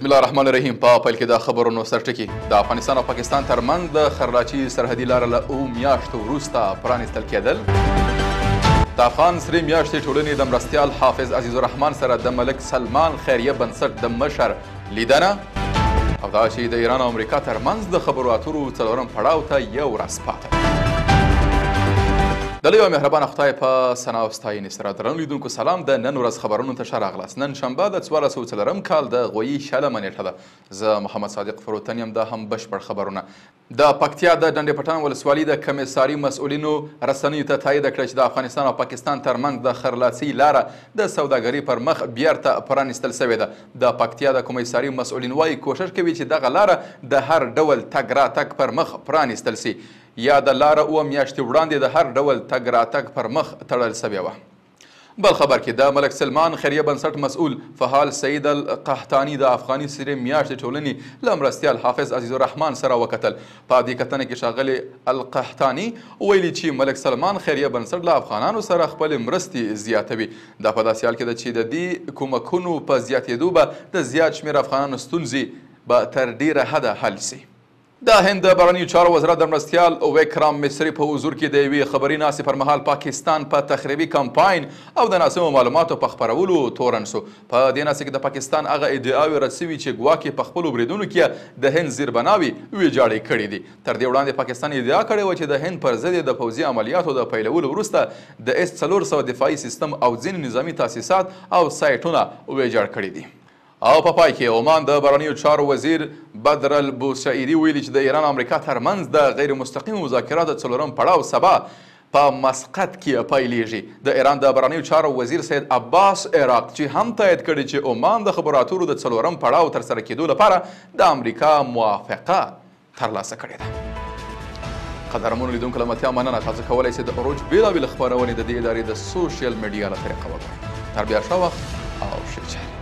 بسم الله الرحمن الرحیم. په پیل کې د خبرونو سرټکي. د افغانستان او پاکستان ترمنځ د خرلاچي سرحدي لاره له 7 میاشتو وروسته پرانیستل کېدل. د افغان سرې میاشتې ټولنې د مرستیال حافظ عزیز الرحمن سره د ملک سلمان خیریه بنسټ د مشر لیدنه، او دا چې د ایران او امریکا ترمنځ د خبرو اترو څلورم پړاو ته یو ورځ پاته. د لوی او مهربانه خدای په ثنا او ستاینې سره درنو لیدونکو سلام. د نن ورځ خبرونو ته ښه راغلاست. نن شنبه د 1404 کال د غویي شلمه نیټه ده. زه محمد صادق فروتن یم. دا هم بشپړ خبرونه. د پکتیا د ډنډې پټان ولسوالي د کمیساري مسؤلینو رسنیو ته تایید کړه چې د افغانستان او پاکستان ترمنځ د خرلاڅۍ لاره د سوداګرۍ پر مخ بیرته پرانیستل سوې ده. د پکتیا د کمیساري مسؤلین وایي کوشش کوي چې دغه لاره د هر ډول تګ راتګ پر مخ پرانیستل سي. یا د لاره 7 میاشتې وړاندې د هر ډول تګ راتګ پر مخ تړل سوې وه. بل خبر کې د ملک سلمان خیریه بنسټ مسؤل فعال سعید القحطاني د افغاني سرې میاشتې ټولنې له مرستیال حافظ عزیز الرحمن سره وکتل. په دې کتنه کې ښاغلی القحطاني ویلي چې ملک سلمان خیریه بنسټ له افغانانو سره خپلې مرستې زیاتوي. دا په داسې حال کې ده چې د دې کومکونو په زیاتېدو به د زیات شمېر افغانانو ستونزې به تر ډیره حده حل سي. د هند د بهرنیو چارو وزارت د مرستیال ویکرام مصري په حضور کې د یوې خبري ناستې پر مهال پاکستان په تخریبي کمپاین او د ناسمو معلوماتو په خپرولو تورن سو. په دې ناستې کې د پاکستان هغه ادعاوې رد سوي چې ګواکې په خپلو بریدونو کې د هند زیربناوې ویجاړې کړي دي. تر دې وړاندې پاکستان ادعا کړې وه چې د هند پر ضد د پوځي عملیاتو د پیلولو وروسته د S-400 دفاعي سیستم او ځینې نظامي تاسیسات او سایټونه ویجاړ کړي دي. او په پای کې عمان د بهرنیو چارو وزیر بدر البوسعیدي ویلي چې د ایران او امریکا ترمنځ د غیر مستقیمو مذاکراتو څلورم پړاو سبا په مسقط کې پیلیږي. د ایران د بهرنیو چارو وزیر سید عباس عراق چې هم تایید کړي چې عمان د خبرو اترو د څلورم پړاو ترسره کېدو لپاره د امریکا موافقه ترلاسه کړې ده. قدرمنو لیدونکو له متیا مننه. تاسو کولی شئ د عروج بېلابېلې خپرونې د دې ادارې د سوشل میډیا له طریقه وګورئ. تر بیا ښه وخت او ښې چارې.